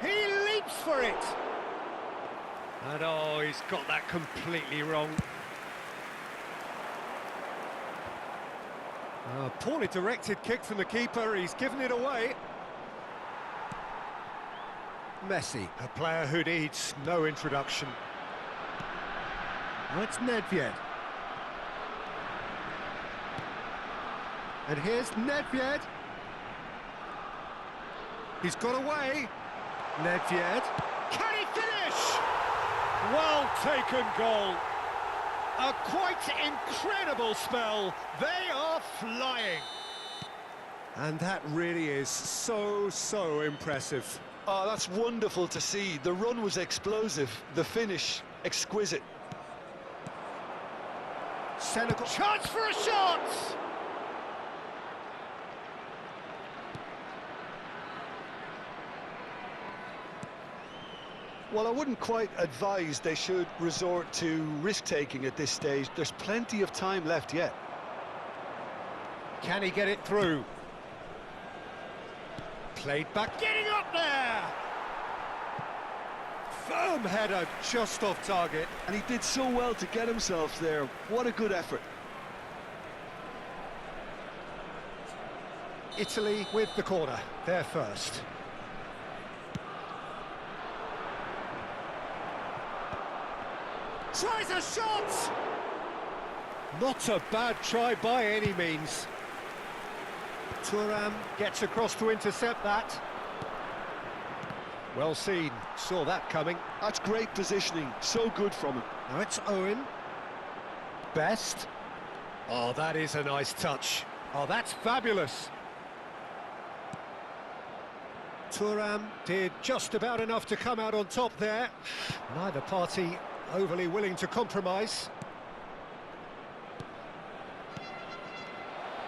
He leaps for it! And oh, he's got that completely wrong. Poorly directed kick from the keeper, he's given it away. Messi, a player who needs no introduction. Now it's Nedved. And here's Nedved. He's got away. Nedved. Can he finish? Well taken goal. A quite incredible spell. They are flying. And that really is so impressive. Oh, that's wonderful to see. The run was explosive, the finish exquisite. Senegal. Chance for a shot! Well, I wouldn't quite advise they should resort to risk-taking at this stage. There's plenty of time left yet. Can he get it through? Played back, getting up there! Firm header, just off target. And he did so well to get himself there. What a good effort. Italy with the corner, they're first. Tries a shot! Not a bad try by any means. Thuram gets across to intercept that. Well seen, saw that coming. That's great positioning, so good from him. Now it's Owen. Best. Oh, that is a nice touch. Oh, that's fabulous. Thuram did just about enough to come out on top there. Neither party overly willing to compromise.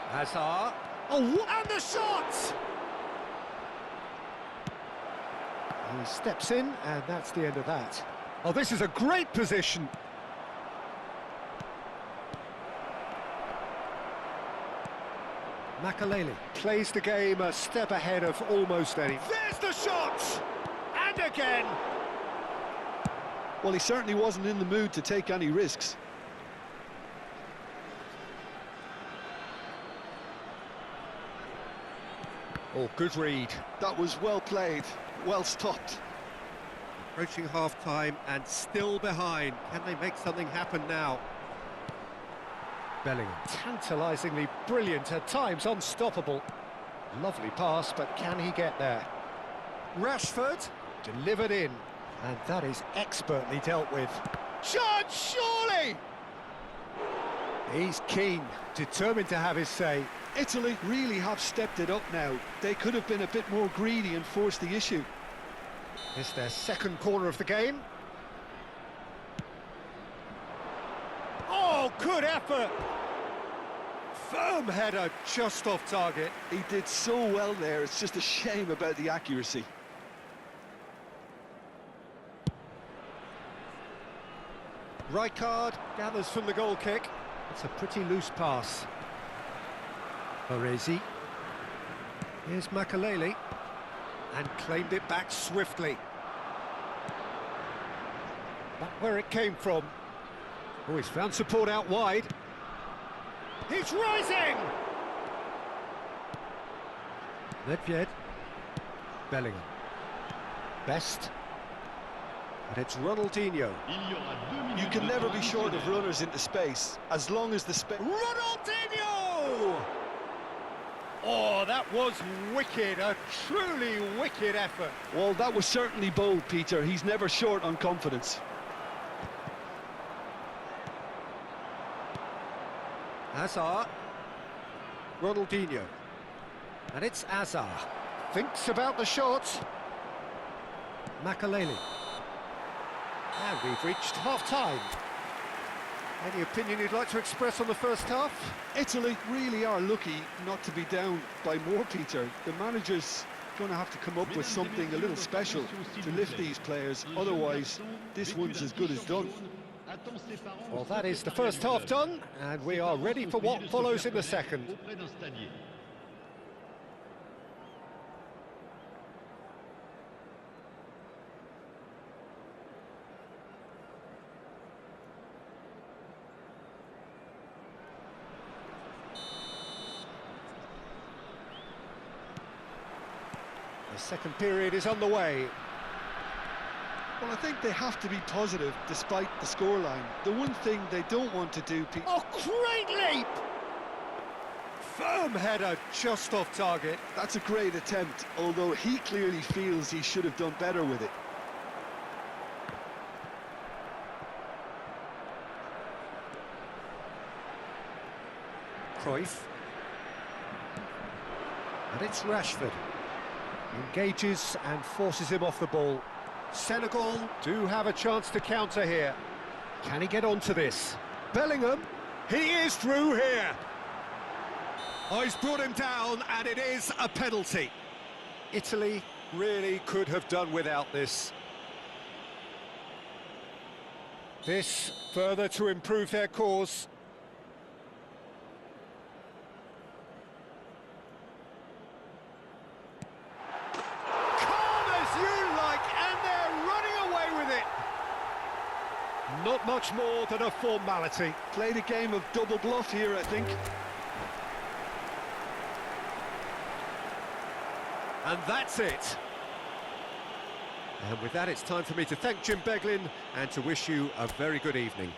Hazard. Oh, and the shot! He steps in, and that's the end of that. Oh, this is a great position. Makaleli plays the game a step ahead of almost any. There's the shot! And again! Well, he certainly wasn't in the mood to take any risks. Oh, good read. That was well played, well stopped. Approaching half-time and still behind. Can they make something happen now? Bellingham, tantalisingly brilliant, at times unstoppable. Lovely pass, but can he get there? Rashford, delivered in. And that is expertly dealt with. Shot, surely! He's keen, determined to have his say. Italy really have stepped it up now. They could have been a bit more greedy and forced the issue. It's their second corner of the game. Oh, good effort! Firm header, just off target. He did so well there, it's just a shame about the accuracy. Rijkaard gathers from the goal kick. It's a pretty loose pass. Baresi. Here's Makaleli. And claimed it back swiftly. Back where it came from. Oh, he's found support out wide. He's rising! Nedved. Bellingham. Best. And it's Ronaldinho. You can never be short of runners into space, as long as the space... Ronaldinho! Oh, that was wicked, a truly wicked effort. Well, that was certainly bold, Peter. He's never short on confidence. Hazard. Ronaldinho. And it's Hazard. Thinks about the shot. Makaleli. And we've reached half-time. Any opinion you'd like to express on the first half? Italy really are lucky not to be down by more, Peter. The manager's going to have to come up with something a little special to lift these players. Otherwise, this one's as good as done. Well, that is the first half done, and we are ready for what follows in the second. The second period is underway. Well, I think they have to be positive despite the scoreline. The one thing they don't want to do, Oh, great leap! Firm header, just off target. That's a great attempt, although he clearly feels he should have done better with it. Cruyff. And it's Rashford. Engages and forces him off the ball. Senegal do have a chance to counter here. Can he get onto this? Bellingham, he is through here. Oh, he's brought him down, and it is a penalty. Italy really could have done without this. This further to improve their cause. Not much more than a formality. Played a game of double bluff here, I think. And that's it. And with that, it's time for me to thank Jim Beglin and to wish you a very good evening.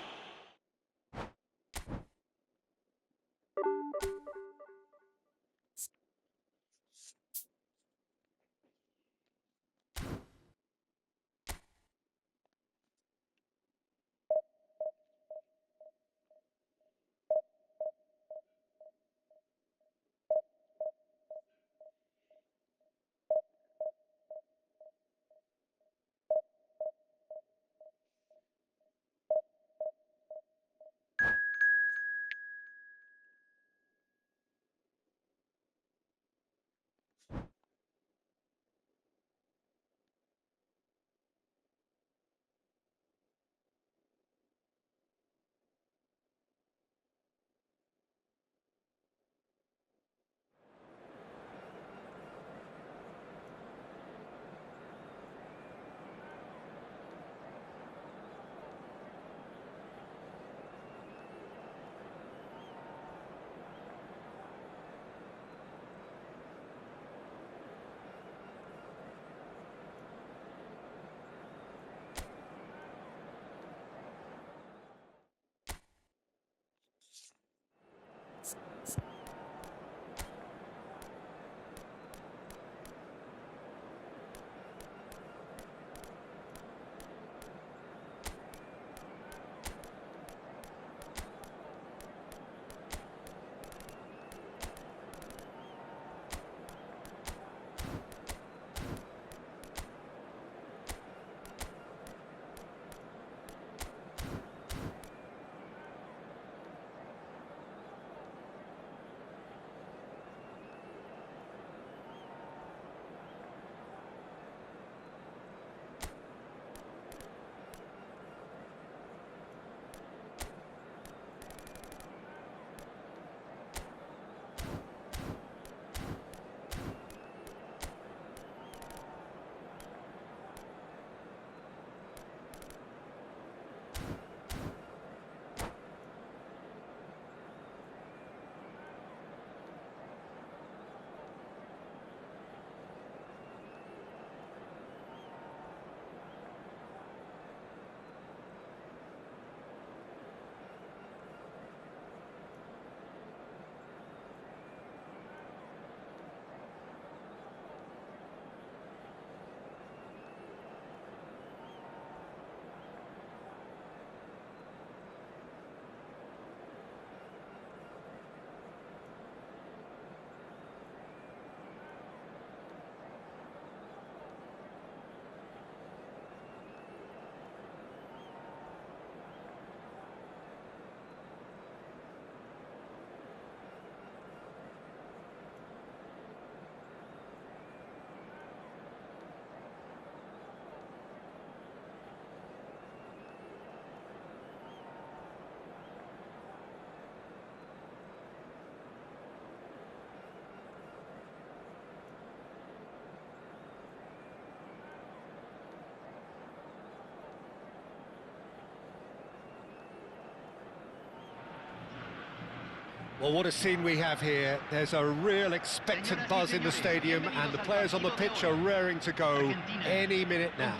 Well, what a scene we have here. There's a real expectant buzz in the stadium, and the players on the pitch are raring to go any minute now.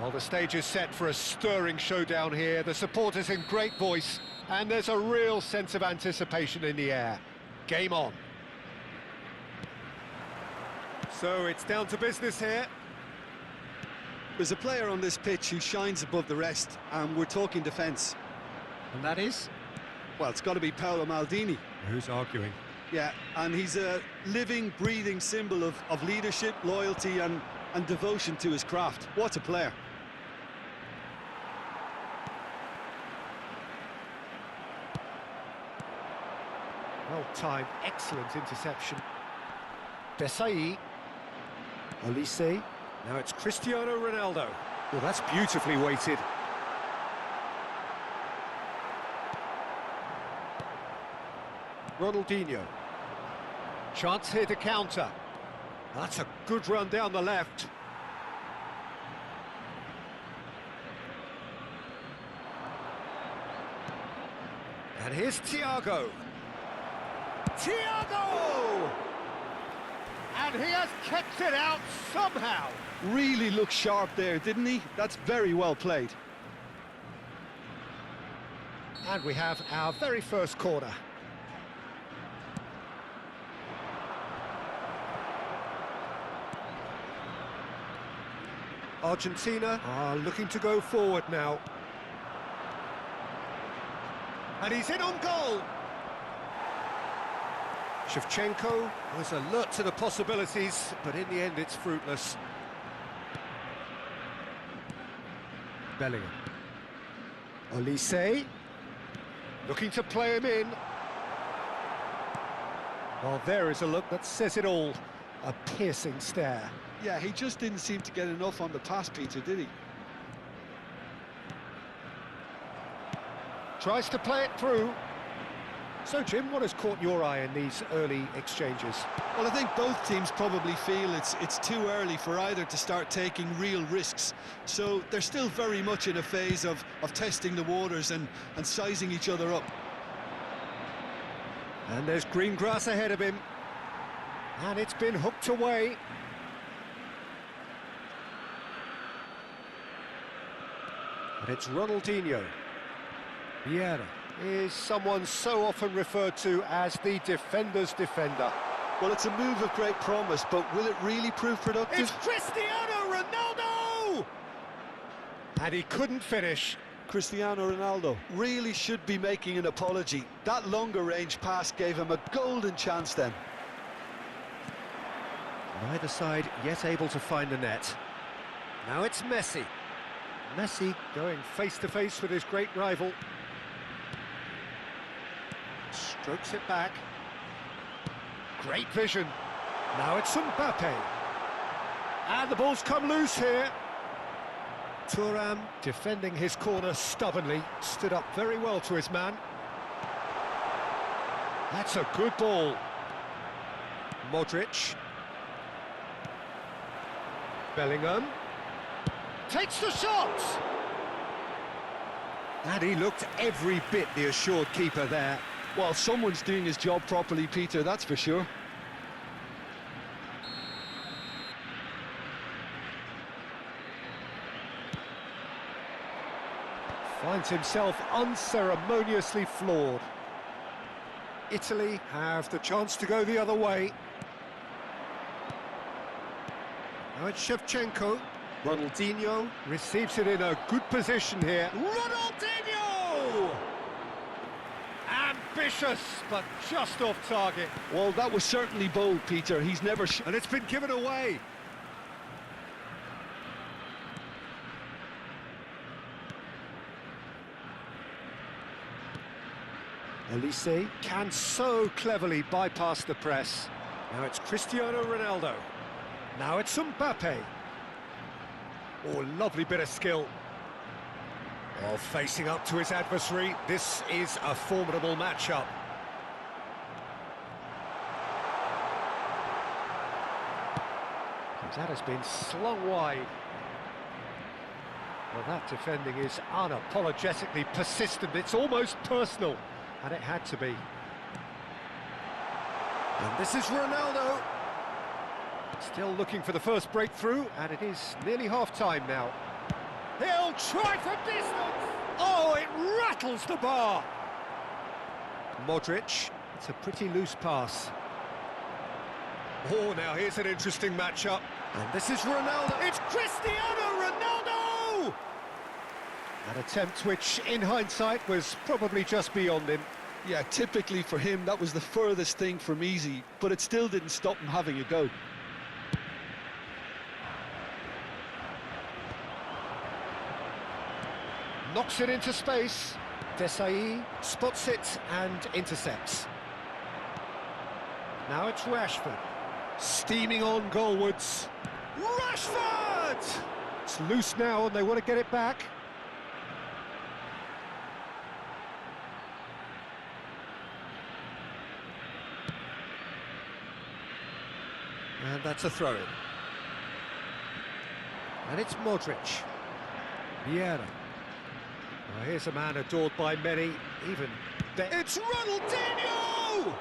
Well, the stage is set for a stirring showdown here. The supporters in great voice, and there's a real sense of anticipation in the air. Game on. So it's down to business here. There's a player on this pitch who shines above the rest, and we're talking defence. And that is? Well, it's got to be Paolo Maldini. Who's arguing? Yeah, and he's a living, breathing symbol of leadership, loyalty and devotion to his craft. What a player. Well-timed, excellent interception. Desai. Olise. Now it's Cristiano Ronaldo. Well, that's beautifully weighted. Ronaldinho. Chance here to counter. That's a good run down the left. And here's Thiago. Thiago! And he has kept it out somehow. Really looked sharp there, didn't he? That's very well played. And we have our very first corner. Argentina are looking to go forward now. And he's in on goal. Shevchenko was alert to the possibilities, but in the end it's fruitless. Bellingham. Olise. Looking to play him in. Well, there is a look that says it all. A piercing stare. Yeah, he just didn't seem to get enough on the pass, Peter, did he? Tries to play it through. So, Jim, what has caught your eye in these early exchanges? Well, I think both teams probably feel it's too early for either to start taking real risks. So they're still very much in a phase of testing the waters and sizing each other up. And there's green grass ahead of him. And it's been hooked away. And it's Ronaldinho. Vieira is someone so often referred to as the defender's defender. Well, it's a move of great promise, but will it really prove productive? It's Cristiano Ronaldo! And he couldn't finish. Cristiano Ronaldo really should be making an apology. That longer range pass gave him a golden chance then. Neither side yet able to find the net. Now it's Messi. Messi going face-to-face with his great rival. Strokes it back. Great vision. Now it's Mbappe. And the ball's come loose here. Thuram defending his corner stubbornly. Stood up very well to his man. That's a good ball. Modric. Bellingham. Takes the shot! And he looked every bit the assured keeper there. Well, someone's doing his job properly, Peter, that's for sure. Finds himself unceremoniously floored. Italy have the chance to go the other way. Now it's Shevchenko. Ronaldinho receives it in a good position here. Ronaldinho! Ambitious, but just off target. Well, that was certainly bold, Peter. He's never... And it's been given away. Olise can so cleverly bypass the press. Now it's Cristiano Ronaldo. Now it's Mbappe. Oh, lovely bit of skill. Well, facing up to his adversary, this is a formidable matchup. That has been slung wide. Well, that defending is unapologetically persistent. It's almost personal, and it had to be. And this is Ronaldo. Still looking for the first breakthrough, and it is nearly half-time now. He'll try from distance! Oh, it rattles the bar! Modric, it's a pretty loose pass. Oh, now here's an interesting matchup. And this is Ronaldo. It's Cristiano Ronaldo! An attempt which, in hindsight, was probably just beyond him. Yeah, typically for him, that was the furthest thing from easy, but it still didn't stop him having a go. Knocks it into space. Desailly spots it and intercepts. Now it's Rashford. Steaming on goalwards. Rashford! It's loose now and they want to get it back. And that's a throw-in. And it's Modric. Vieira. Well, here's a man adored by many, even... It's Ronaldinho!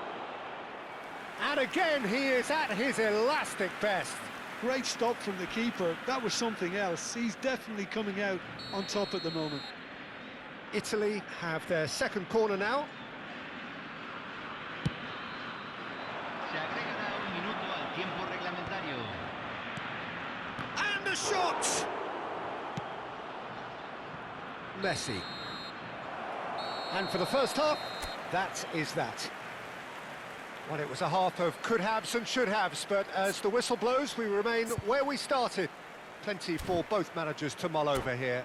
And again, he is at his elastic best. Great stop from the keeper. That was something else. He's definitely coming out on top at the moment. Italy have their second corner now. Se agregará un minuto al tiempo reglamentario. And the shot! Messi. And for the first half, that is that. Well, it was a half of could-haves and should-haves, but as the whistle blows, we remain where we started. Plenty for both managers to mull over here.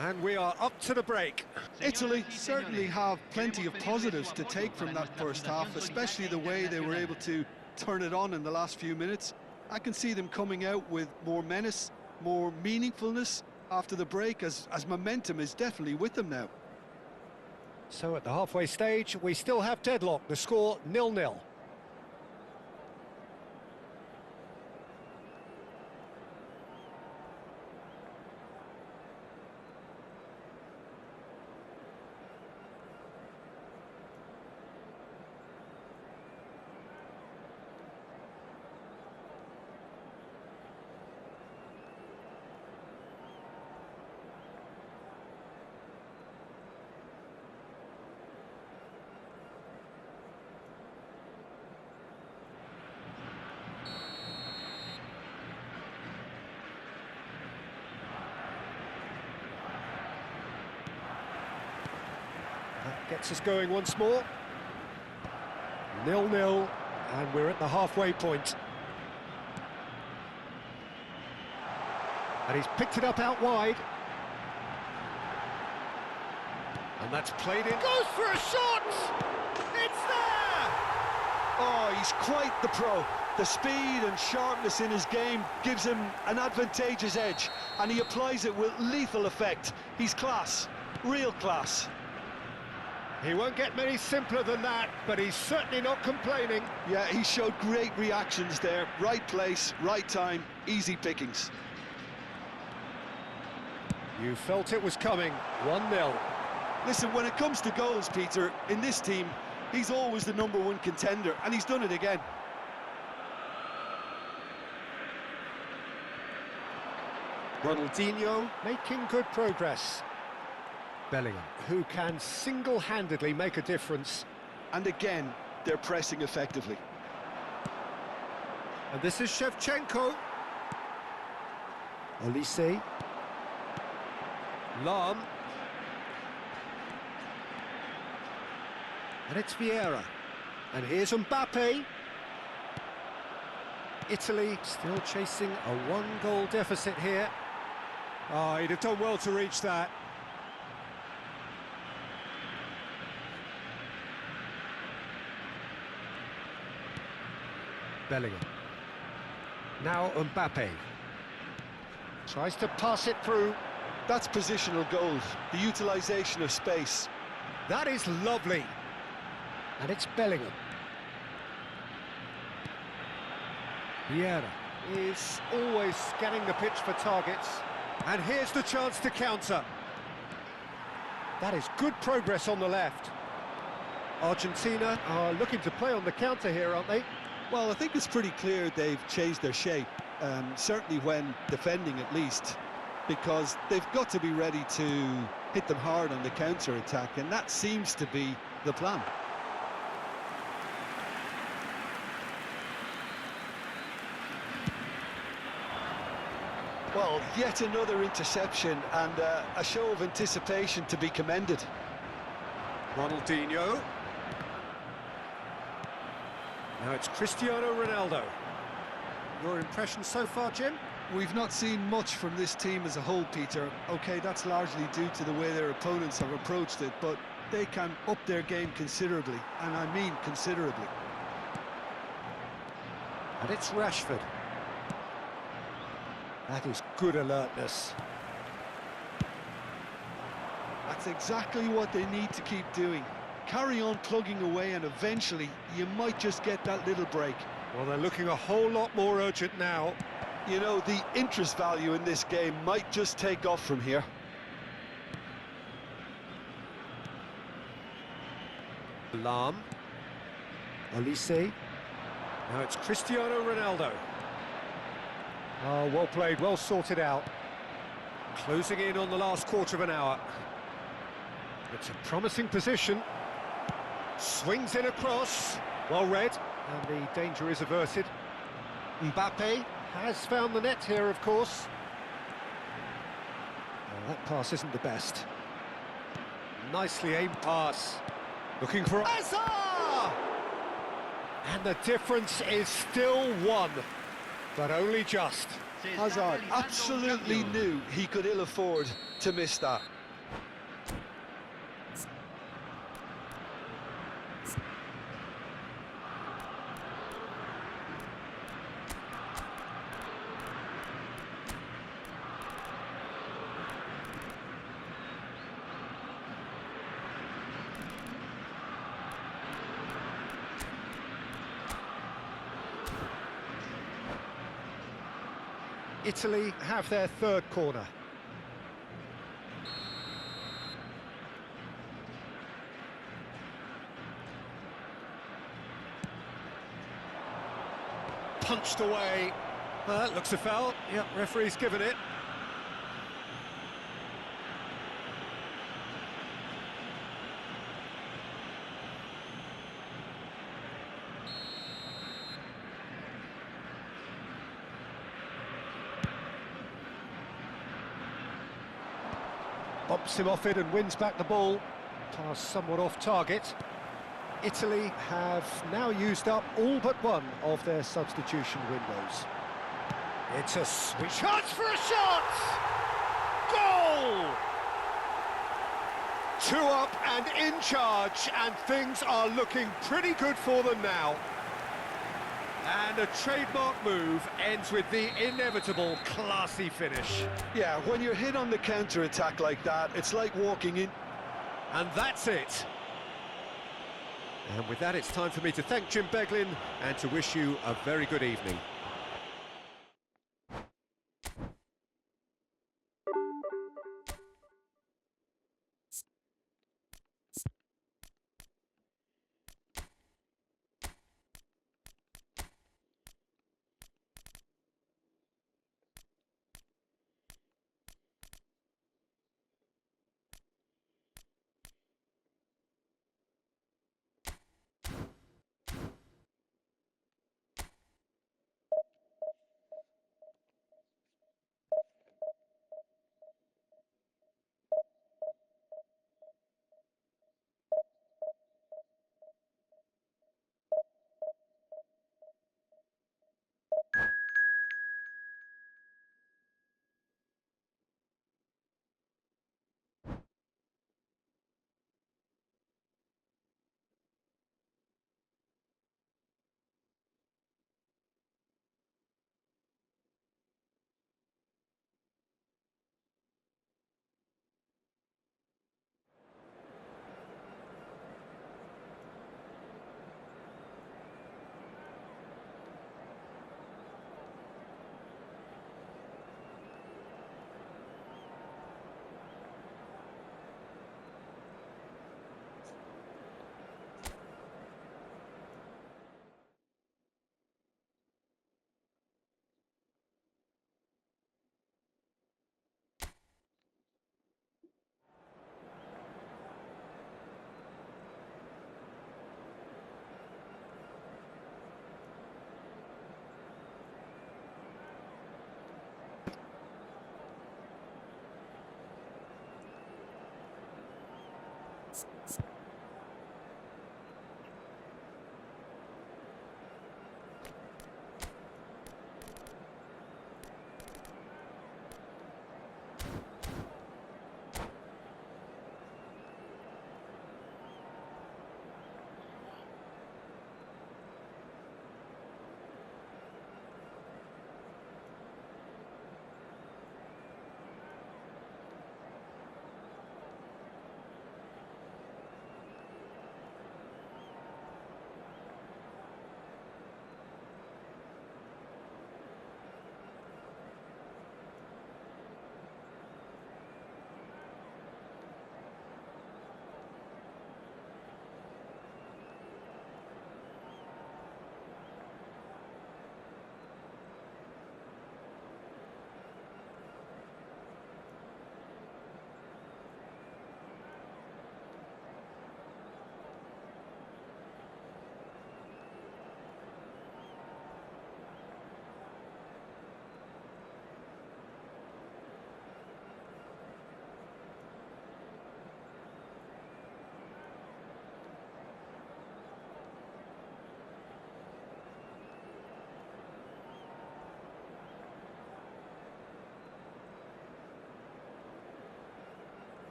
And we are up to the break. Italy certainly have plenty of positives to take from that first half, especially the way they were able to turn it on in the last few minutes. I can see them coming out with more menace, more meaningfulness after the break, as momentum is definitely with them now. So at the halfway stage, we still have deadlock. The score 0-0. That gets us going once more. 0-0, and we're at the halfway point. And he's picked it up out wide. And that's played in. Goes for a shot! It's there! Oh, he's quite the pro. The speed and sharpness in his game gives him an advantageous edge, and he applies it with lethal effect. He's class, real class. He won't get many simpler than that, but he's certainly not complaining. Yeah, he showed great reactions there. Right place, right time, easy pickings. You felt it was coming. 1-0. Listen, when it comes to goals, Peter, in this team, he's always the #1 contender, and he's done it again. Ronaldinho making good progress. Bellingham, who can single-handedly make a difference. And again, they're pressing effectively. And this is Shevchenko. Olise. Lahm. And it's Vieira. And here's Mbappe. Italy still chasing a 1-goal deficit here. Oh, he'd have done well to reach that. Bellingham. Now Mbappe. Tries to pass it through. That's positional gold, the utilisation of space. That is lovely. And it's Bellingham. Vieira is always scanning the pitch for targets. And here's the chance to counter. That is good progress on the left. Argentina are looking to play on the counter here, aren't they? Well, I think it's pretty clear they've changed their shape, certainly when defending at least, because they've got to be ready to hit them hard on the counter-attack, and that seems to be the plan. Well, yet another interception and a show of anticipation to be commended. Ronaldinho. Now it's Cristiano Ronaldo. Your impression so far, Jim? We've not seen much from this team as a whole, Peter. OK, that's largely due to the way their opponents have approached it, but they can up their game considerably, and I mean considerably. And it's Rashford. That is good alertness. That's exactly what they need to keep doing. Carry on plugging away, and eventually you might just get that little break. Well, they're looking a whole lot more urgent now. You know, the interest value in this game might just take off from here. Lahm. Olise. Now it's Cristiano Ronaldo. Oh, well played, well sorted out. Closing in on the last quarter of an hour. It's a promising position. Swings in across. Well read, and the danger is averted. Mbappe has found the net here, of course. Oh, that pass isn't the best. Nicely aimed pass. Looking for Hazard! And the difference is still one, but only just. Hazard absolutely knew he could ill afford to miss that. Italy have their third corner. Punched away. That looks a foul. Yep, referee's given it. Bumps him off it and wins back the ball. Pass somewhat off target. Italy have now used up all but one of their substitution windows. It's a sweet chance for a shot! Goal! 2 up and in charge, and things are looking pretty good for them now. And a trademark move ends with the inevitable classy finish. Yeah, when you're hit on the counter-attack like that, it's like walking in. And that's it. And with that, it's time for me to thank Jim Beglin and to wish you a very good evening.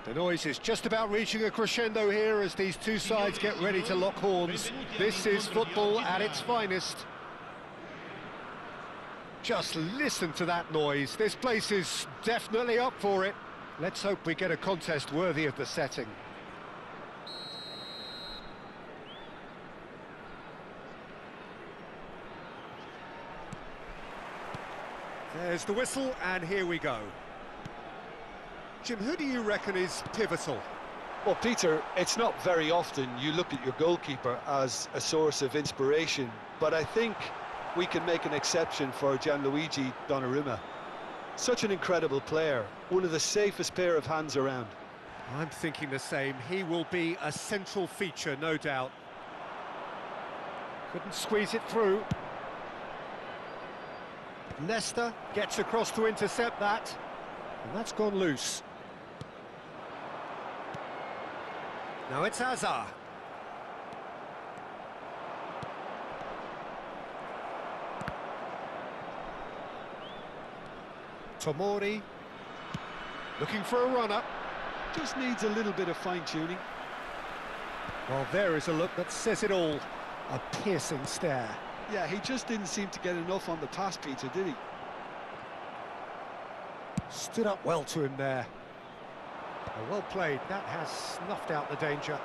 The noise is just about reaching a crescendo here as these two sides get ready to lock horns. This is football at its finest. Just listen to that noise. This place is definitely up for it. Let's hope we get a contest worthy of the setting. There's the whistle, and here we go. Jim, who do you reckon is pivotal? Well, Peter, it's not very often you look at your goalkeeper as a source of inspiration, but I think we can make an exception for Gianluigi Donnarumma. Such an incredible player, one of the safest pair of hands around. I'm thinking the same. He will be a central feature, no doubt. Couldn't squeeze it through. Leicester gets across to intercept that, and that's gone loose. Now it's Hazard. Tomori looking for a run-up. Just needs a little bit of fine-tuning. Well, there is a look that says it all. A piercing stare. Yeah, he just didn't seem to get enough on the pass, Peter, did he? Stood up well to him there. Well played, that has snuffed out the danger.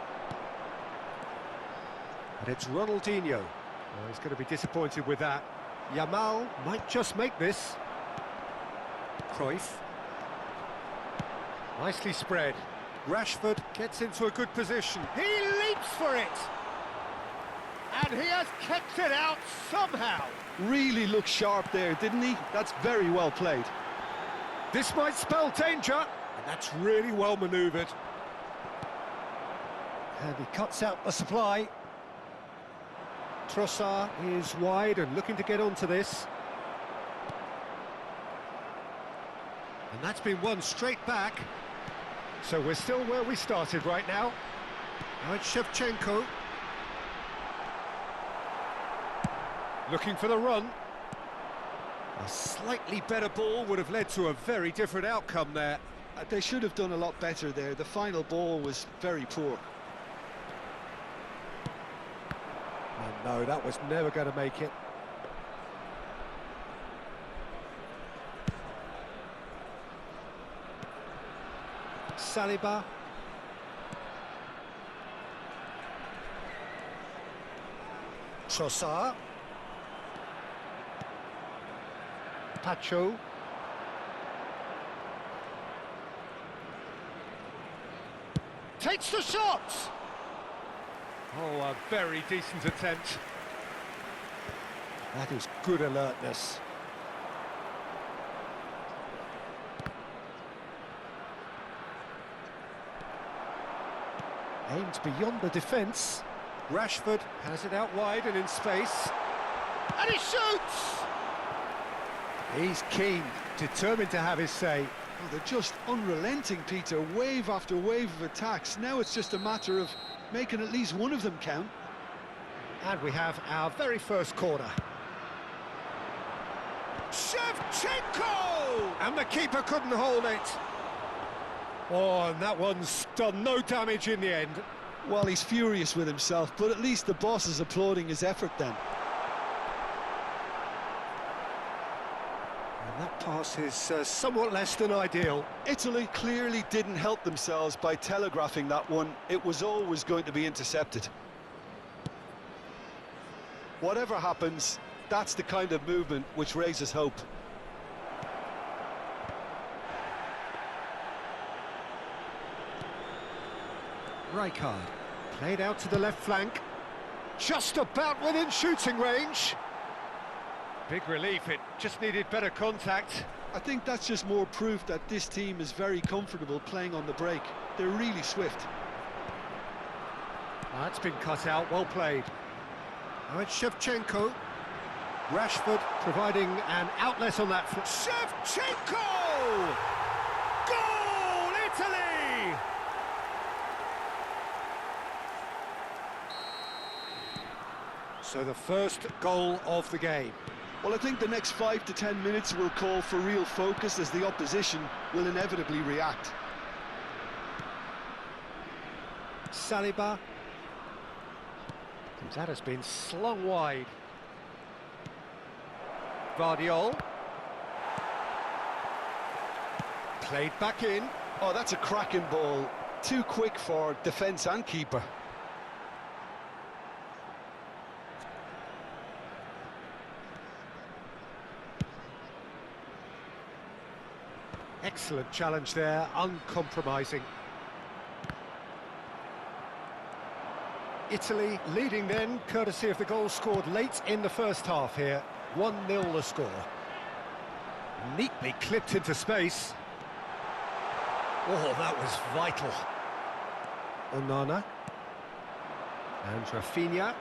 And it's Ronaldinho. Oh, he's going to be disappointed with that. Yamal might just make this. Cruyff. Nicely spread. Rashford gets into a good position. He leaps for it! And he has kept it out somehow. Really looked sharp there, didn't he? That's very well played. This might spell danger, and that's really well manoeuvred. And he cuts out the supply. Trossard is wide and looking to get onto this. And that's been won straight back. So we're still where we started right now. Now it's Shevchenko. Looking for the run. A slightly better ball would have led to a very different outcome there. They should have done a lot better there. The final ball was very poor. Oh no, that was never going to make it. Saliba. Trossard. Pacho. Takes the shot! Oh, a very decent attempt. That is good alertness. Aimed beyond the defence. Rashford has it out wide and in space. And he shoots! He's keen, determined to have his say. Oh, they're just unrelenting, Peter. Wave after wave of attacks. Now it's just a matter of making at least one of them count. And we have our very first corner. Shevchenko! And the keeper couldn't hold it. Oh, and that one's done no damage in the end. Well, he's furious with himself, but at least the boss is applauding his effort then. And that pass is somewhat less than ideal. Italy clearly didn't help themselves by telegraphing that one. It was always going to be intercepted. Whatever happens, that's the kind of movement which raises hope. Rijkaard, played out to the left flank. Just about within shooting range. Big relief, it just needed better contact. I think that's just more proof that this team is very comfortable playing on the break. They're really swift. That's been cut out, well played. Now it's Shevchenko. Rashford providing an outlet on that foot. Shevchenko! Goal, Italy! So the first goal of the game. Well, I think the next 5 to 10 minutes will call for real focus as the opposition will inevitably react. Saliba. That has been slung wide. Vardiol. Played back in. Oh, that's a cracking ball. Too quick for defence and keeper. Excellent challenge there, uncompromising. Italy leading then, courtesy of the goal scored late in the first half here. 1-0 the score. Neatly clipped into space. Oh, that was vital. Onana. And Rafinha.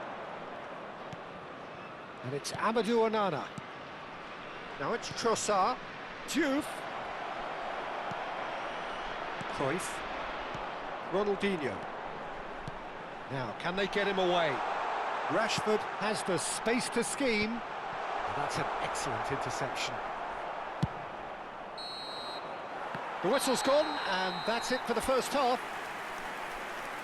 And it's Amadou Onana. Now it's Trossard. Diouf. Cruyff. Ronaldinho. Now, can they get him away? Rashford has the space to scheme. And that's an excellent interception. The whistle's gone, and that's it for the first half.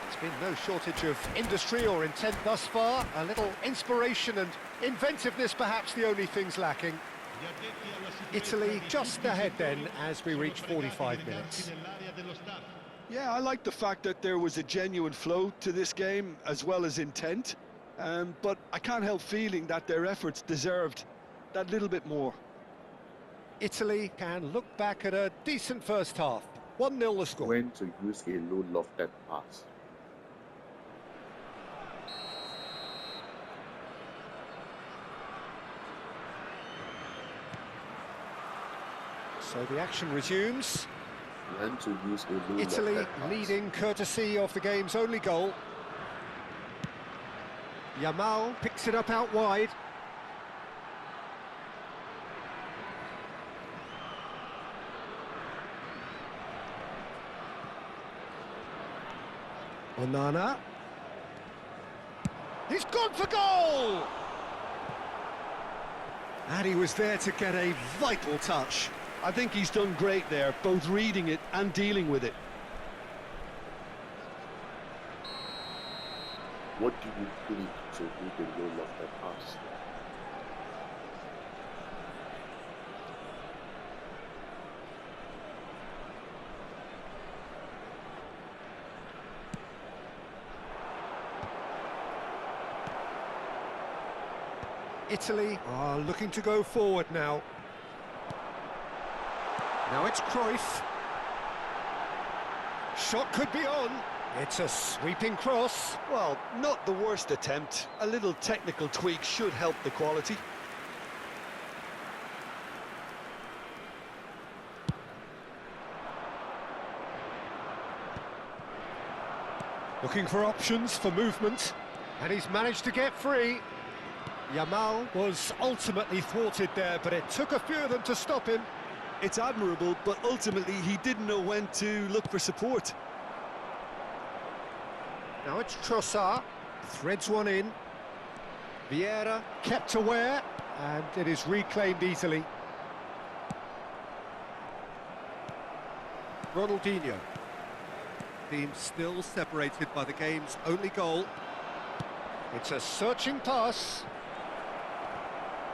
There's been no shortage of industry or intent thus far. A little inspiration and inventiveness, perhaps the only things lacking. Italy just ahead then as we reach 45 minutes. Yeah, I like the fact that there was a genuine flow to this game as well as intent, but I can't help feeling that their efforts deserved that little bit more. Italy can look back at a decent first half. 1-0 the score. When to use a low lofted pass. So the action resumes. When to use a low Italy lofted pass. leading courtesy of the game's only goal. Yamal picks it up out wide. Onana. He's gone for goal! And he was there to get a vital touch. I think he's done great there, both reading it and dealing with it. What do you think to do the low lofted pass? Italy are looking to go forward now. Now it's Cruyff. Shot could be on. It's a sweeping cross. Well, not the worst attempt. A little technical tweak should help the quality. Looking for options for movement, and he's managed to get free. Yamal was ultimately thwarted there, but it took a few of them to stop him. It's admirable, but ultimately he didn't know when to look for support. Now it's Trossard, threads one in. Vieira kept aware, and it is reclaimed easily. Ronaldinho. Team still separated by the game's only goal. It's a searching pass.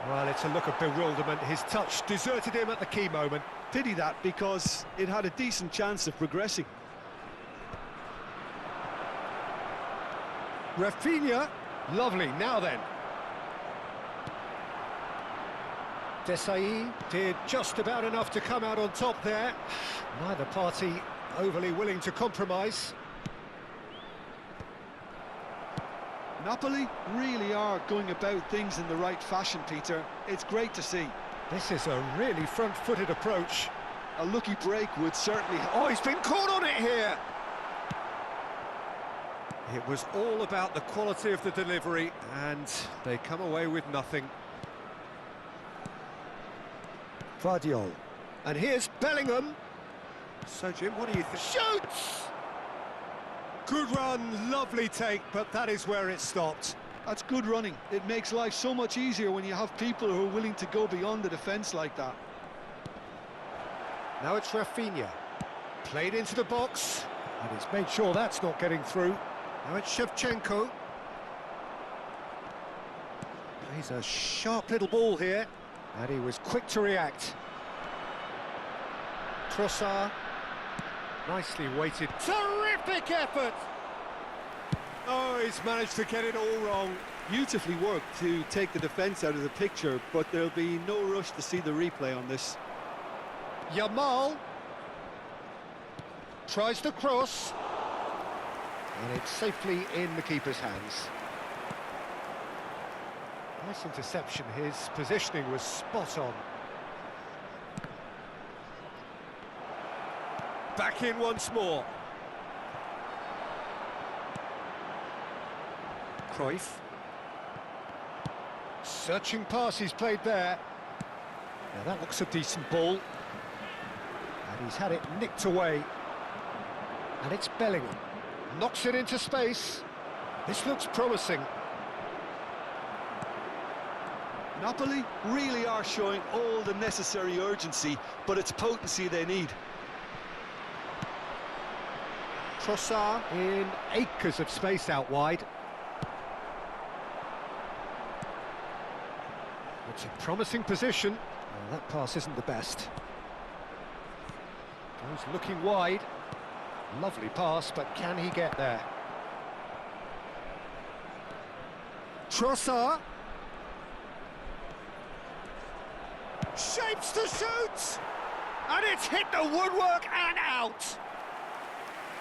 Well, it's a look of bewilderment. His touch deserted him at the key moment. Pity that, because it had a decent chance of progressing. Rafinha, lovely, now then. Desailly did just about enough to come out on top there. Neither party overly willing to compromise. Napoli really are going about things in the right fashion, Peter. It's great to see. This is a really front-footed approach. A lucky break would certainly... Oh, he's been caught on it here! It was all about the quality of the delivery, and they come away with nothing. Vardiol. And here's Bellingham. So, Jim, what do you think? Shoots! Good run, lovely take, but that is where it stopped. That's good running. It makes life so much easier when you have people who are willing to go beyond the defence like that. Now it's Rafinha. Played into the box, and he's made sure that's not getting through. Now it's Shevchenko. He's a sharp little ball here, and he was quick to react. Trossard. Nicely weighted. Terrific effort! Oh, he's managed to get it all wrong. Beautifully worked to take the defence out of the picture, but there'll be no rush to see the replay on this. Yamal tries to cross, and it's safely in the keeper's hands. Nice interception. His positioning was spot on. Back in once more. Cruyff. Searching pass he's played there. Now that looks a decent ball. And he's had it nicked away. And it's Bellingham. Knocks it into space. This looks promising. Napoli really are showing all the necessary urgency, but it's potency they need. Trossard in acres of space out wide. It's a promising position. Well, that pass isn't the best. Goes looking wide. Lovely pass, but can he get there? Trossard. Shapes to shoot! And it's hit the woodwork and out!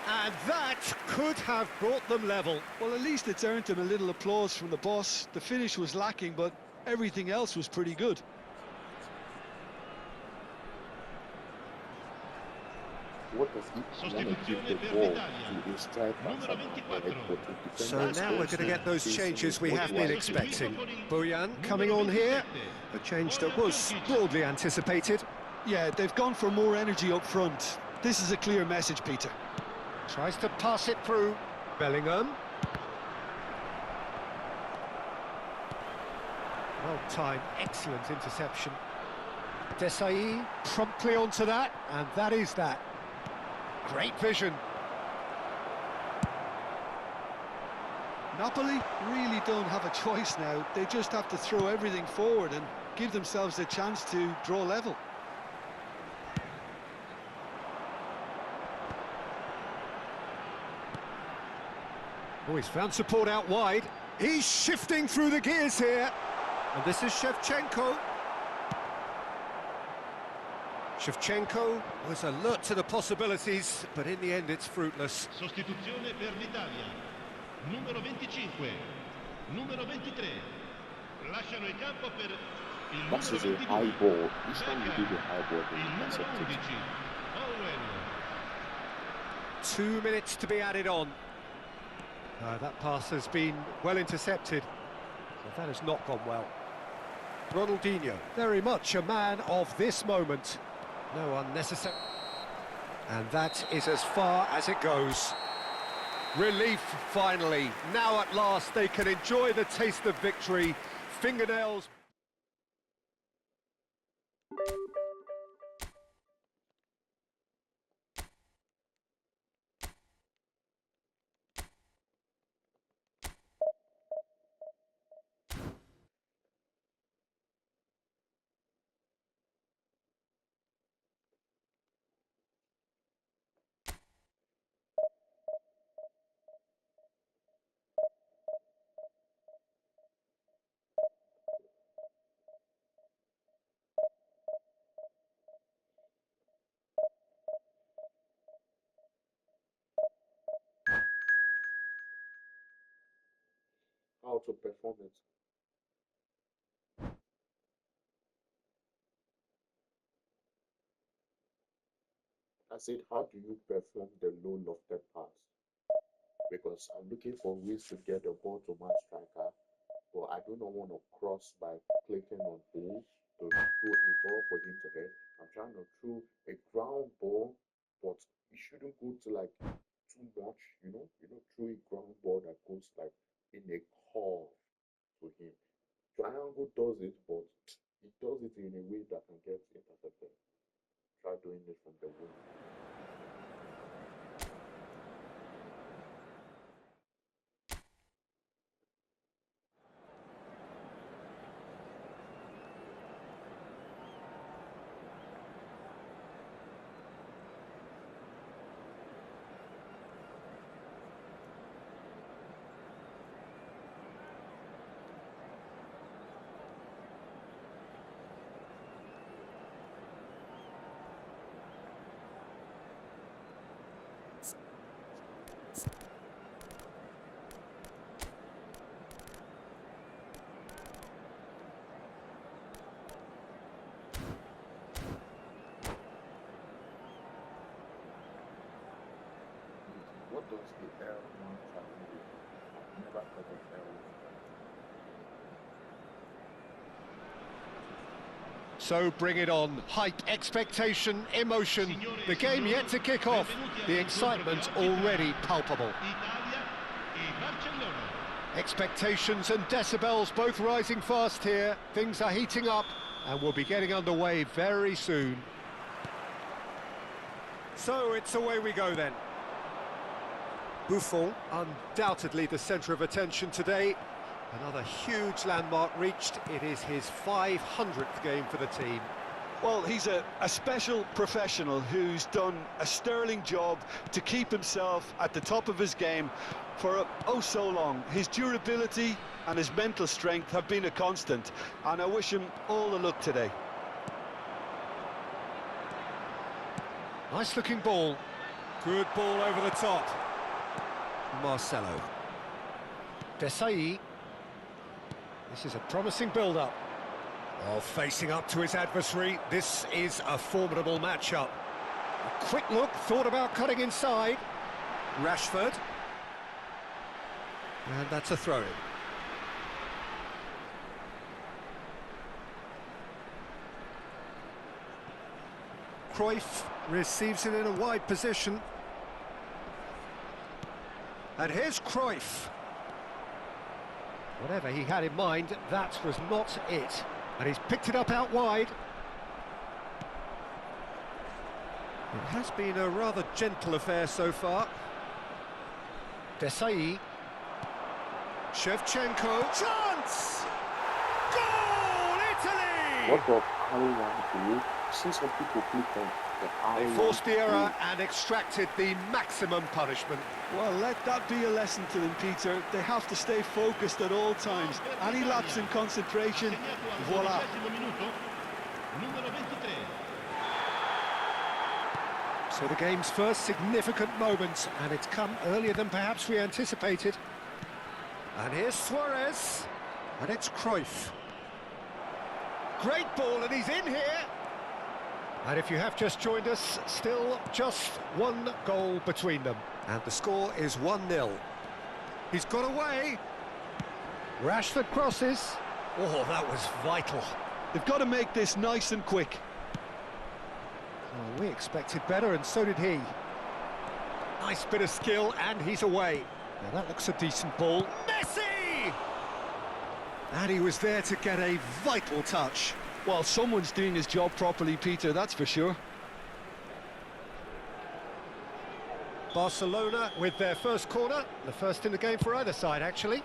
And that could have brought them level. Well, at least it's earned him a little applause from the boss. The finish was lacking, but everything else was pretty good. What does he want to give the ball to his striker? So now we're going to get those changes we have been expecting. Bojan coming on here, a change that was broadly anticipated. Yeah, they've gone for more energy up front. This is a clear message, Peter. Tries to pass it through. Bellingham. Well timed, excellent interception. Desailly promptly onto that, and that is that. Great vision. Napoli really don't have a choice now. They just have to throw everything forward and give themselves a chance to draw level. Oh, he's found support out wide. He's shifting through the gears here. And this is Shevchenko. Shevchenko was alert to the possibilities, but in the end it's fruitless. Sostituzione per l'Italia. Numero 25, numero 23. Lasciano il campo per il That's numero a 22. high ball. Each time you do the high ball, Il they numero intercept 11, it. Owen. 2 minutes to be added on. That pass has been well intercepted, so that has not gone well. Ronaldinho, very much a man of this moment. No unnecessary... And that is as far as it goes. Relief, finally. Now at last they can enjoy the taste of victory. Fingernails... How to perform it. I said, how do you perform the low lofted pass? Because I'm looking for ways to get the ball to my striker, but I do not want to cross by clicking on hold to throw a ball for him to hit. I'm trying to throw a ground ball, but it shouldn't go to like too much, you know. You don't throw a ground ball that goes like in a curve to him. Triangle does it, but it does it in a way that can get intercepted. Try doing it from the wing. What does the L1 challenge do? I've never heard of L1. So bring it on. Hype, expectation, emotion. The game yet to kick off. The excitement already palpable. Expectations and decibels both rising fast here. Things are heating up and we'll be getting underway very soon. So it's away we go then. Buffon, undoubtedly the centre of attention today. Another huge landmark reached. It is his 500th game for the team. Well, he's a special professional who's done a sterling job to keep himself at the top of his game for oh so long. His durability and his mental strength have been a constant, and I wish him all the luck today. Nice looking ball. Good ball over the top. Marcelo. Desailly. This is a promising build-up. Oh, facing up to his adversary. This is a formidable matchup. A quick look, thought about cutting inside. Rashford. And that's a throw-in. Cruyff receives it in a wide position. And here's Cruyff. Whatever he had in mind, that was not it. And he's picked it up out wide. It has been a rather gentle affair so far. Desailly. Shevchenko. Chance! Goal, Italy! What does R1 do? See some people click on the R1. They forced the error and extracted the maximum punishment. Well, let that be a lesson to them, Peter. They have to stay focused at all times. Any lapse in concentration, voila. So the game's first significant moment, and it's come earlier than perhaps we anticipated. And here's Suarez, and it's Cruyff. Great ball, and he's in here. And if you have just joined us, still just one goal between them. And the score is 1-0. He's got away. Rashford crosses. Oh, that was vital. They've got to make this nice and quick. Oh, we expected better, and so did he. Nice bit of skill, and he's away. Now that looks a decent ball. Messi! And he was there to get a vital touch. Well, someone's doing his job properly, Peter, that's for sure. Barcelona with their first corner, the first in the game for either side, actually.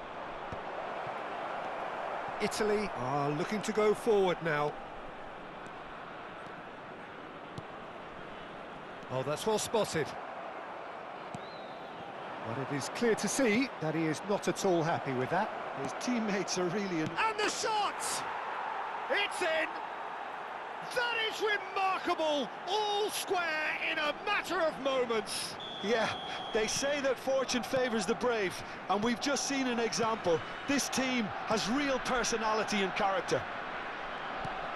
Italy are looking to go forward now. Oh, that's well spotted. But it is clear to see that he is not at all happy with that. His teammates are really... And the shot! It's in! That is remarkable! All square in a matter of moments. Yeah, they say that fortune favours the brave, and we've just seen an example. This team has real personality and character.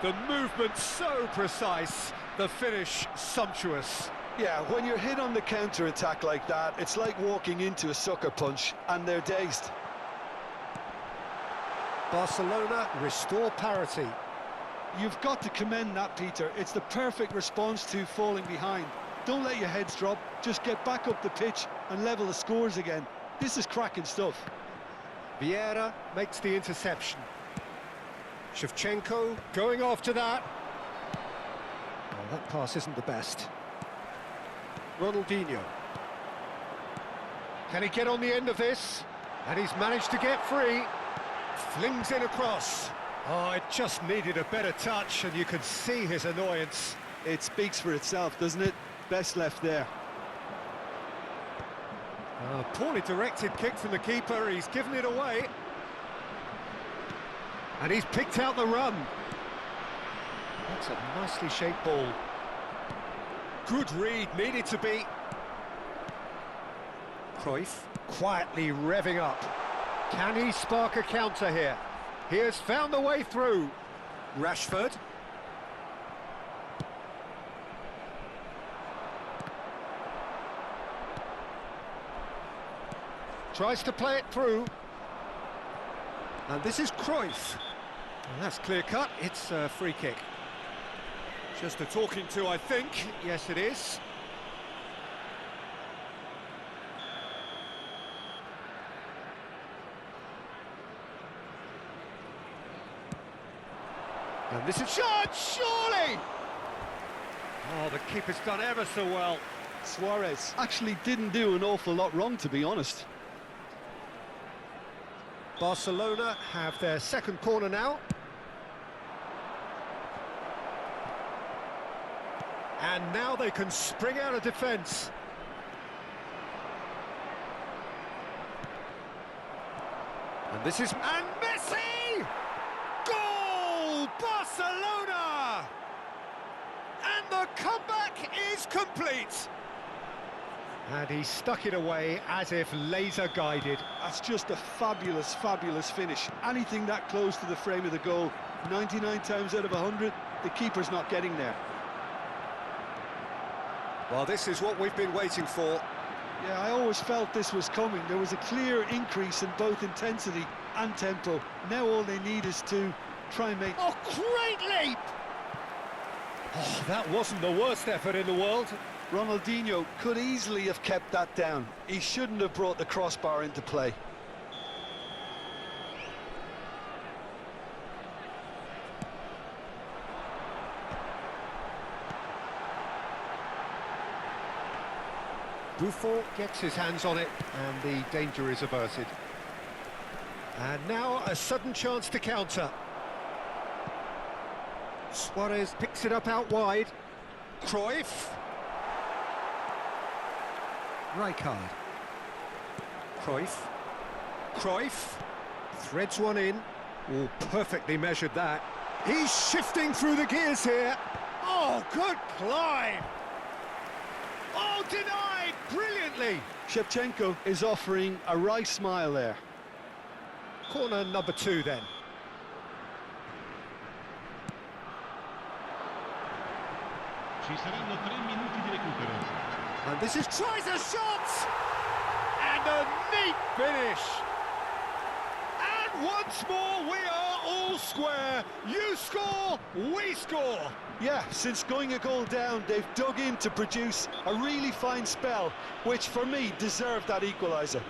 The movement so precise, the finish sumptuous. Yeah, when you're hit on the counter-attack like that, it's like walking into a sucker punch, and they're dazed. Barcelona restore parity. You've got to commend that, Peter. It's the perfect response to falling behind. Don't let your heads drop, just get back up the pitch and level the scores again. This is cracking stuff. Vieira makes the interception. Shevchenko going after that. Oh, that pass isn't the best. Ronaldinho. Can he get on the end of this? And he's managed to get free. Flings in across. Oh, it just needed a better touch, and you could see his annoyance. It speaks for itself, doesn't it? Best left there. Poorly directed kick from the keeper, he's given it away. And he's picked out the run. That's a nicely shaped ball. Good read, needed to be. Cruyff quietly revving up. Can he spark a counter here? He has found the way through. Rashford. Tries to play it through. And this is Cruyff. And that's clear-cut, it's a free kick. Just a talking to, I think. Yes, it is. And this is shot, surely! Oh, the keeper's done ever so well. Suarez actually didn't do an awful lot wrong, to be honest. Barcelona have their second corner now. And now they can spring out of defence. And this is... And Messi! Goal! Barcelona! And the comeback is complete. And he stuck it away as if laser-guided. That's just a fabulous, fabulous finish. Anything that close to the frame of the goal, 99 times out of 100, the keeper's not getting there. Well, this is what we've been waiting for. Yeah, I always felt this was coming. There was a clear increase in both intensity and tempo. Now all they need is to try and make... Oh, great leap! Oh, that wasn't the worst effort in the world. Ronaldinho could easily have kept that down. He shouldn't have brought the crossbar into play. Buffon gets his hands on it, and the danger is averted. And now a sudden chance to counter. Suarez picks it up out wide. Cruyff. Rijkaard. Cruyff. Cruyff. Threads one in. Oh, perfectly measured that. He's shifting through the gears here. Oh, good climb. Oh, denied brilliantly. Shevchenko is offering a wry smile there. Corner number 2 then. Ci saranno 3 minuti di recupero. And this is tries a shot! And And a neat finish. And once more, we are all square. You score, we score. Yeah, since going a goal down, they've dug in to produce a really fine spell, which for me deserved that equaliser.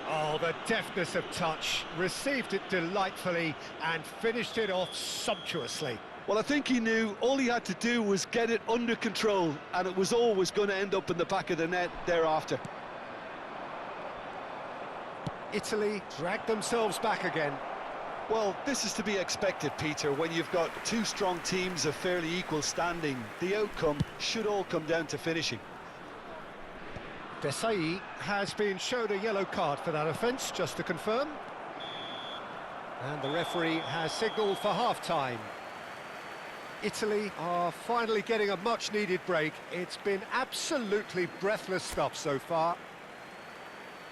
Oh, the deftness of touch, received it delightfully and finished it off sumptuously. Well, I think he knew all he had to do was get it under control, and it was always going to end up in the back of the net thereafter. Italy dragged themselves back again. Well, this is to be expected, Peter. When you've got two strong teams of fairly equal standing, the outcome should all come down to finishing. Desailly has been shown a yellow card for that offence, just to confirm. And the referee has signalled for half-time. Italy are finally getting a much-needed break. It's been absolutely breathless stuff so far.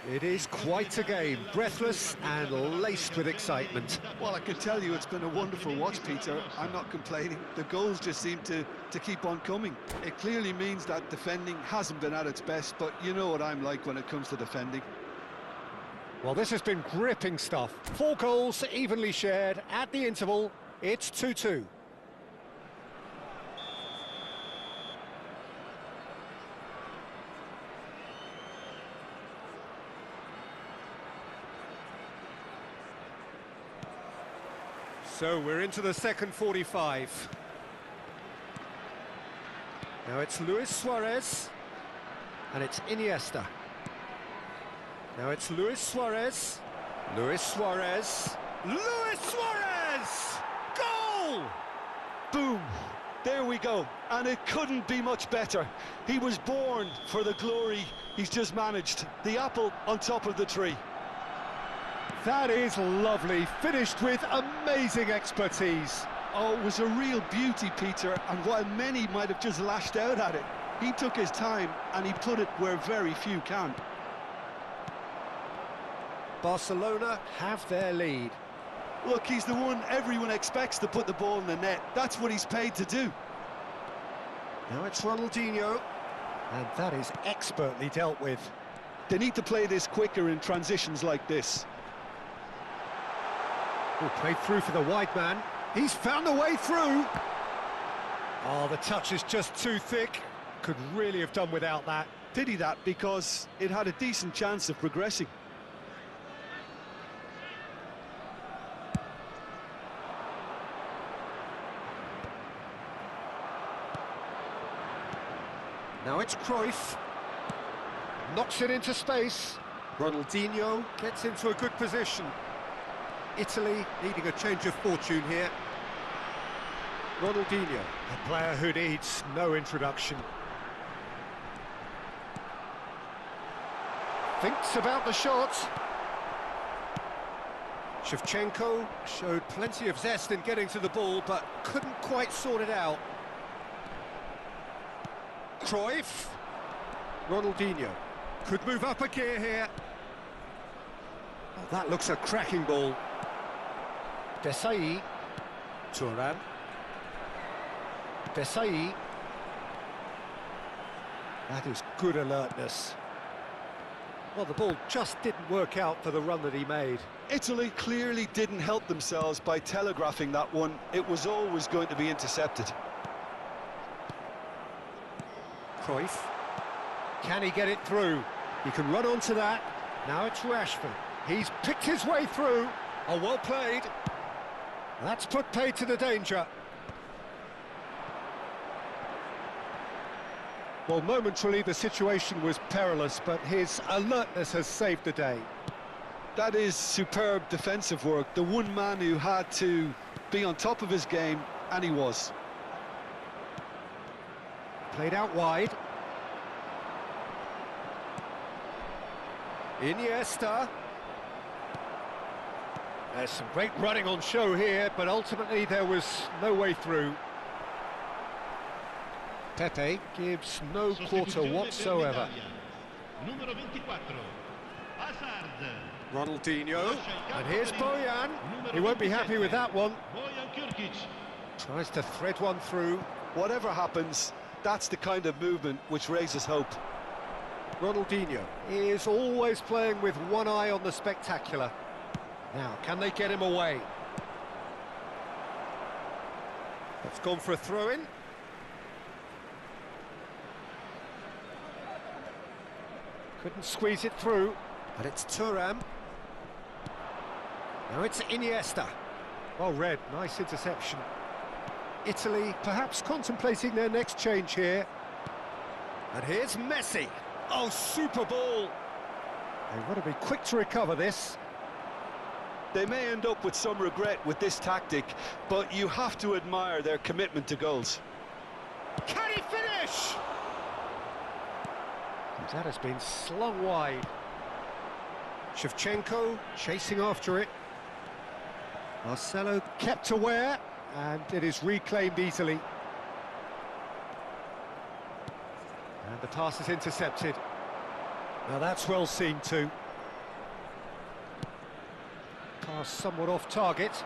It is quite a game, breathless and laced with excitement. Well, I can tell you it's been a wonderful watch, Peter. I'm not complaining. The goals just seem to keep on coming. It clearly means that defending hasn't been at its best, but you know what I'm like when it comes to defending. Well, this has been gripping stuff. 4 goals evenly shared at the interval. It's 2-2. So we're into the second 45. Now it's Luis Suarez, and it's Iniesta. Now it's Luis Suarez, Luis Suarez, Luis Suarez! Goal! Boom! There we go, and it couldn't be much better. He was born for the glory he's just managed. The apple on top of the tree. That is lovely, finished with amazing expertise. Oh, it was a real beauty, Peter, and while many might have just lashed out at it, he took his time and he put it where very few can. Barcelona have their lead. Look, he's the one everyone expects to put the ball in the net. That's what he's paid to do. Now it's Ronaldinho, and that is expertly dealt with. They need to play this quicker in transitions like this. Oh, played through for the wide man. He's found a way through. Oh, the touch is just too thick. Could really have done without that. Pity that, because it had a decent chance of progressing. Now it's Cruyff. Knocks it into space. Ronaldinho gets into a good position. Italy needing a change of fortune here. Ronaldinho, a player who needs no introduction. Thinks about the shot. Shevchenko showed plenty of zest in getting to the ball, but couldn't quite sort it out. Cruyff. Ronaldinho could move up a gear here. Oh, that looks a cracking ball. Desailly. Thuram. Desailly. That is good alertness. Well, the ball just didn't work out for the run that he made. Italy clearly didn't help themselves by telegraphing that one. It was always going to be intercepted. Cruyff. Can he get it through? He can run onto that. Now it's Rashford. He's picked his way through. Oh, well played. That's put paid to the danger. Well, momentarily the situation was perilous, but his alertness has saved the day. That is superb defensive work. The one man who had to be on top of his game, and he was. Played out wide. Iniesta. There's some great running on show here, but ultimately there was no way through. Pepe gives no quarter whatsoever. Numero 24, Hazard. Ronaldinho, and here's Bojan. He won't be happy with that one. Bojan Krkić. Tries to thread one through. Whatever happens, that's the kind of movement which raises hope. Ronaldinho is always playing with one eye on the spectacular. Now, can they get him away? It's gone for a throw-in. Couldn't squeeze it through, but it's Thuram. Now it's Iniesta. Well read, nice interception. Italy perhaps contemplating their next change here. And here's Messi. Oh, super ball. They want to be quick to recover this. They may end up with some regret with this tactic, but you have to admire their commitment to goals. Can he finish? That has been slung wide. Shevchenko chasing after it. Marcelo kept aware, and it is reclaimed easily. And the pass is intercepted. Now that's well seen too. Pass somewhat off target.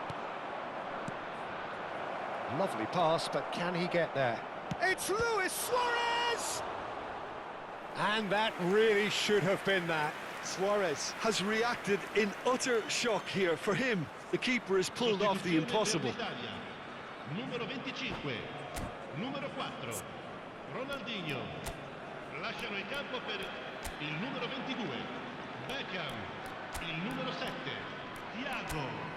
Lovely pass, but can he get there? It's Luis Suarez! And that really should have been that. Suarez has reacted in utter shock here. For him, the keeper has pulled off the impossible. Numero 25, numero 4, Ronaldinho. Lasciano il campo per il numero 22, Beckham, il numero 7, Thiago.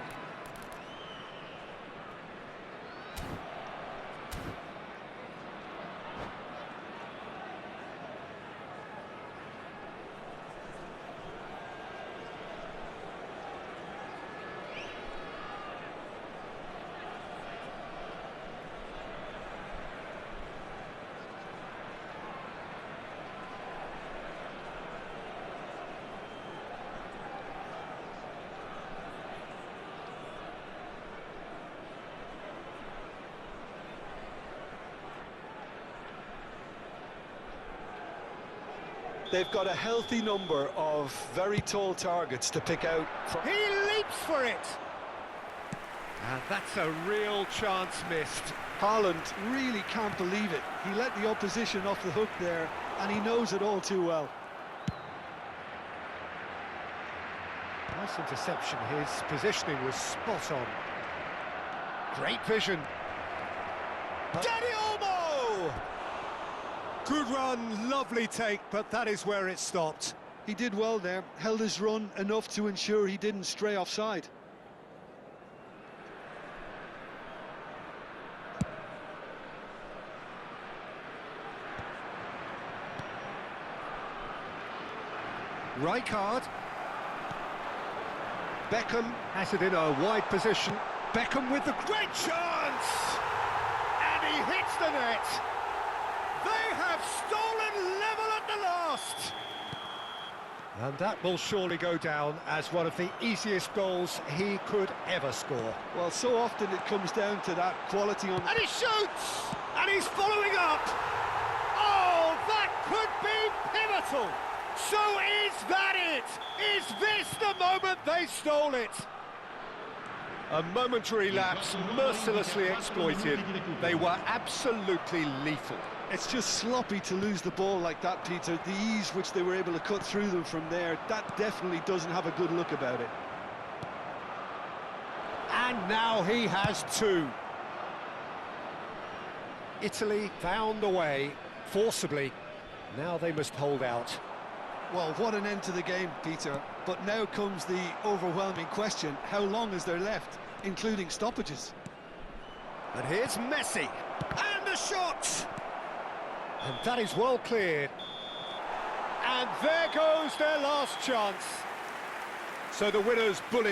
They've got a healthy number of very tall targets to pick out from. He leaps for it! And that's a real chance missed. Haaland really can't believe it. He let the opposition off the hook there, and he knows it all too well. Nice interception, his positioning was spot on. Great vision. Dani Olmo! Good run, lovely take, but that is where it stopped. He did well there, held his run enough to ensure he didn't stray offside. Rijkaard. Beckham has it in a wide position. Beckham with the great chance! And he hits the net! They have stolen level at the last! And that will surely go down as one of the easiest goals he could ever score. Well, so often it comes down to that quality on... And he shoots! And he's following up! Oh, that could be pivotal! So is that it? Is this the moment they stole it? A momentary lapse mercilessly exploited. They were absolutely lethal. It's just sloppy to lose the ball like that, Peter. The ease which they were able to cut through them from there, that definitely doesn't have a good look about it. And now he has two. Italy found a way, forcibly. Now they must hold out. Well, what an end to the game, Peter. But now comes the overwhelming question, how long is there left, including stoppages? And here's Messi. And the shot! And that is well cleared. And there goes their last chance. So the winners bullet.